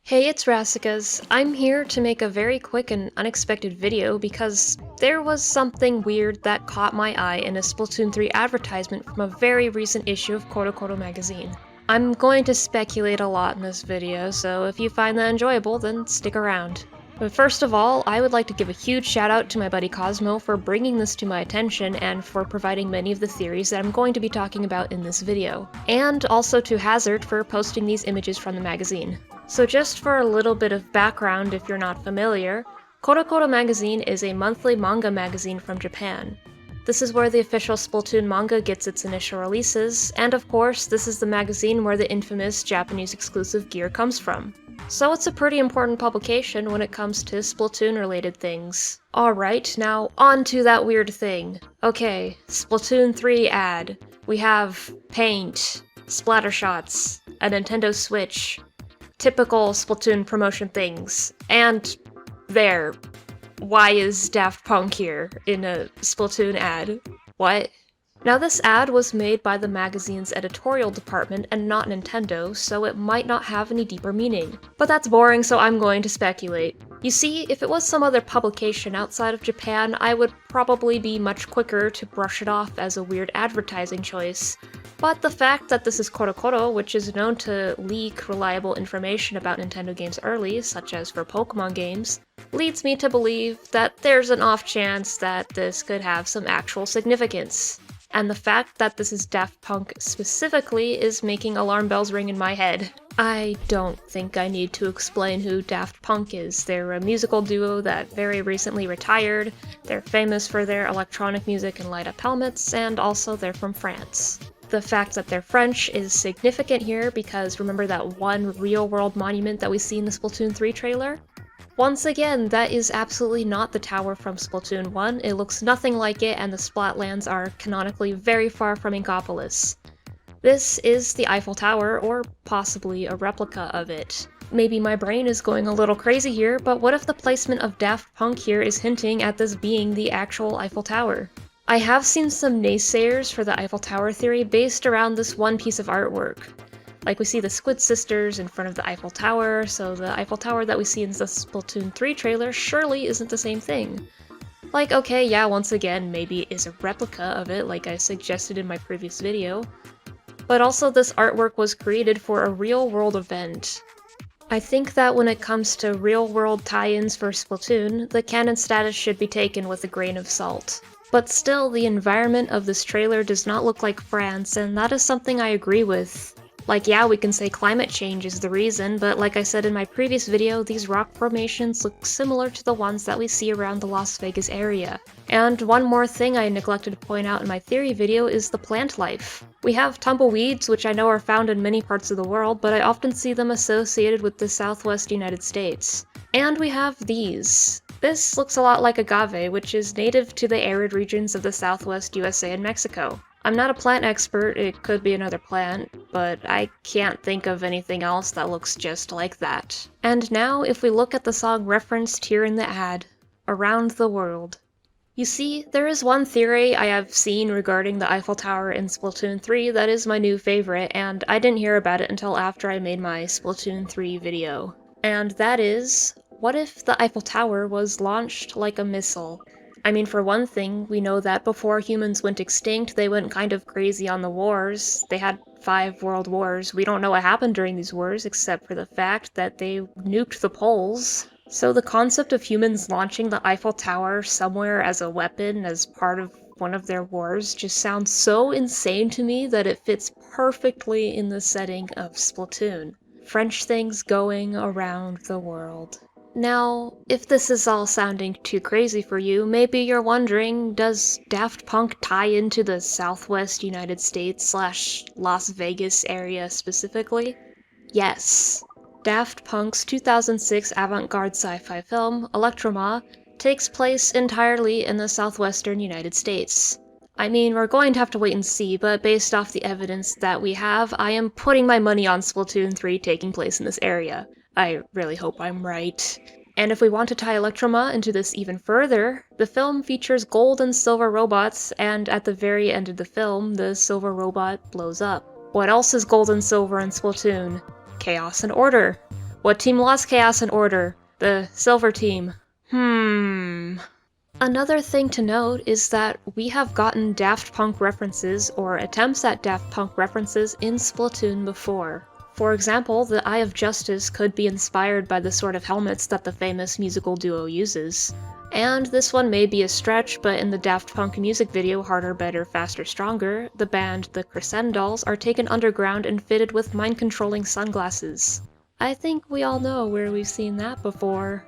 Hey, it's Rassicas. I'm here to make a very quick and unexpected video because there was something weird that caught my eye in a Splatoon 3 advertisement from a very recent issue of Corocoro magazine. I'm going to speculate a lot in this video, so if you find that enjoyable, then stick around. But first of all, I would like to give a huge shout out to my buddy Cosmo for bringing this to my attention and for providing many of the theories that I'm going to be talking about in this video. And also to Hazard for posting these images from the magazine. So just for a little bit of background if you're not familiar, Corocoro magazine is a monthly manga magazine from Japan. This is where the official Splatoon manga gets its initial releases, and of course, this is the magazine where the infamous Japanese exclusive gear comes from. So it's a pretty important publication when it comes to Splatoon-related things. Alright, now on to that weird thing. Okay, Splatoon 3 ad. We have paint, splatter shots, a Nintendo Switch, typical Splatoon promotion things, and there. Why is Daft Punk here in a Splatoon ad? What? Now this ad was made by the magazine's editorial department and not Nintendo, so it might not have any deeper meaning. But that's boring, so I'm going to speculate. You see, if it was some other publication outside of Japan, I would probably be much quicker to brush it off as a weird advertising choice. But the fact that this is Corocoro, which is known to leak reliable information about Nintendo games early, such as for Pokemon games, leads me to believe that there's an off chance that this could have some actual significance. And the fact that this is Daft Punk specifically is making alarm bells ring in my head. I don't think I need to explain who Daft Punk is. They're a musical duo that very recently retired, they're famous for their electronic music and light-up helmets, and also they're from France. The fact that they're French is significant here because remember that one real-world monument that we see in the Splatoon 3 trailer? Once again, that is absolutely not the tower from Splatoon 1, it looks nothing like it and the Splatlands are canonically very far from Inkopolis. This is the Eiffel Tower, or possibly a replica of it. Maybe my brain is going a little crazy here, but what if the placement of Daft Punk here is hinting at this being the actual Eiffel Tower? I have seen some naysayers for the Eiffel Tower theory based around this one piece of artwork. Like we see the Squid Sisters in front of the Eiffel Tower, so the Eiffel Tower that we see in the Splatoon 3 trailer surely isn't the same thing. Like, okay, yeah, once again, maybe it is a replica of it, like I suggested in my previous video. But also this artwork was created for a real-world event. I think that when it comes to real-world tie-ins for Splatoon, the canon status should be taken with a grain of salt. But still, the environment of this trailer does not look like France, and that is something I agree with. Like, yeah, we can say climate change is the reason, but like I said in my previous video, these rock formations look similar to the ones that we see around the Las Vegas area. And one more thing I neglected to point out in my theory video is the plant life. We have tumbleweeds, which I know are found in many parts of the world, but I often see them associated with the southwest United States. And we have these. This looks a lot like agave, which is native to the arid regions of the southwest USA and Mexico. I'm not a plant expert, it could be another plant, but I can't think of anything else that looks just like that. And now, if we look at the song referenced here in the ad, Around the World. You see, there is one theory I have seen regarding the Eiffel Tower in Splatoon 3 that is my new favorite, and I didn't hear about it until after I made my Splatoon 3 video. And that is, what if the Eiffel Tower was launched like a missile? I mean, for one thing, we know that before humans went extinct, they went kind of crazy on the wars. They had 5 world wars. We don't know what happened during these wars, except for the fact that they nuked the poles. So the concept of humans launching the Eiffel Tower somewhere as a weapon, as part of one of their wars, just sounds so insane to me that it fits perfectly in the setting of Splatoon. French things going around the world. Now, if this is all sounding too crazy for you, maybe you're wondering, does Daft Punk tie into the southwest United States / Las Vegas area specifically? Yes. Daft Punk's 2006 avant-garde sci-fi film, Electroma, takes place entirely in the southwestern United States. I mean, we're going to have to wait and see, but based off the evidence that we have, I am putting my money on Splatoon 3 taking place in this area. I really hope I'm right. And if we want to tie Electroma into this even further, the film features gold and silver robots, and at the very end of the film, the silver robot blows up. What else is gold and silver in Splatoon? Chaos and order. What team lost chaos and order? The silver team. Another thing to note is that we have gotten Daft Punk references or attempts at Daft Punk references in Splatoon before. For example, the Eye of Justice could be inspired by the sort of helmets that the famous musical duo uses. And this one may be a stretch, but in the Daft Punk music video Harder, Better, Faster, Stronger, the band the Crescendolls are taken underground and fitted with mind-controlling sunglasses. I think we all know where we've seen that before.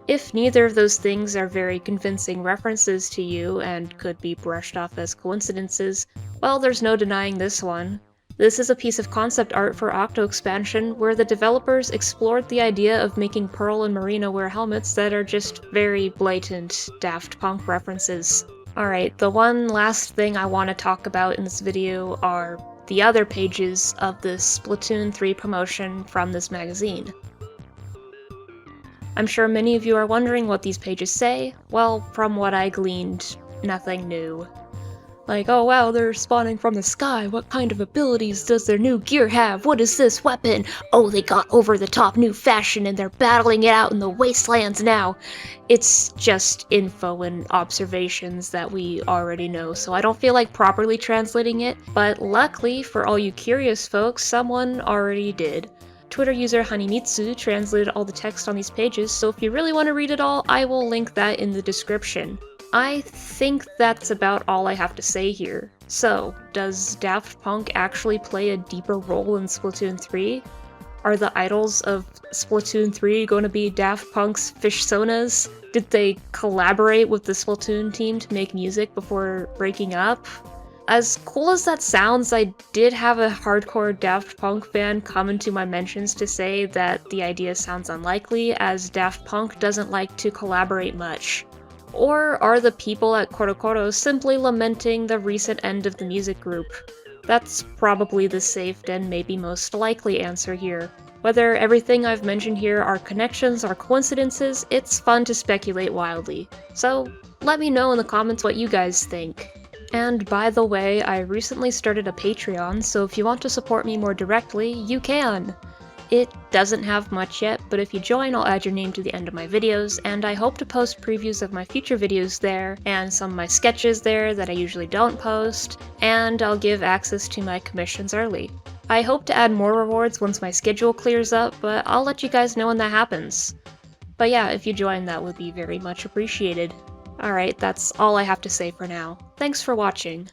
If neither of those things are very convincing references to you and could be brushed off as coincidences, well, there's no denying this one. This is a piece of concept art for Octo Expansion where the developers explored the idea of making Pearl and Marina wear helmets that are just very blatant Daft Punk references. Alright, the one last thing I want to talk about in this video are the other pages of the Splatoon 3 promotion from this magazine. I'm sure many of you are wondering what these pages say. Well, from what I gleaned, nothing new. Like, oh wow, they're spawning from the sky, what kind of abilities does their new gear have? What is this weapon? Oh, they got over-the-top new fashion and they're battling it out in the wastelands now. It's just info and observations that we already know, so I don't feel like properly translating it, but luckily for all you curious folks, someone already did. Twitter user Hanimitsu translated all the text on these pages, so if you really want to read it all, I will link that in the description. I think that's about all I have to say here. So, does Daft Punk actually play a deeper role in Splatoon 3? Are the idols of Splatoon 3 going to be Daft Punk's Fishsonas? Did they collaborate with the Splatoon team to make music before breaking up? As cool as that sounds, I did have a hardcore Daft Punk fan come into my mentions to say that the idea sounds unlikely, as Daft Punk doesn't like to collaborate much. Or are the people at Corocoro simply lamenting the recent end of the music group? That's probably the safe and maybe most likely answer here. Whether everything I've mentioned here are connections or coincidences, it's fun to speculate wildly. So let me know in the comments what you guys think. And by the way, I recently started a Patreon, so if you want to support me more directly, you can! It doesn't have much yet, but if you join, I'll add your name to the end of my videos, and I hope to post previews of my future videos there, and some of my sketches there that I usually don't post, and I'll give access to my commissions early. I hope to add more rewards once my schedule clears up, but I'll let you guys know when that happens. But yeah, if you join, that would be very much appreciated. Alright, that's all I have to say for now. Thanks for watching.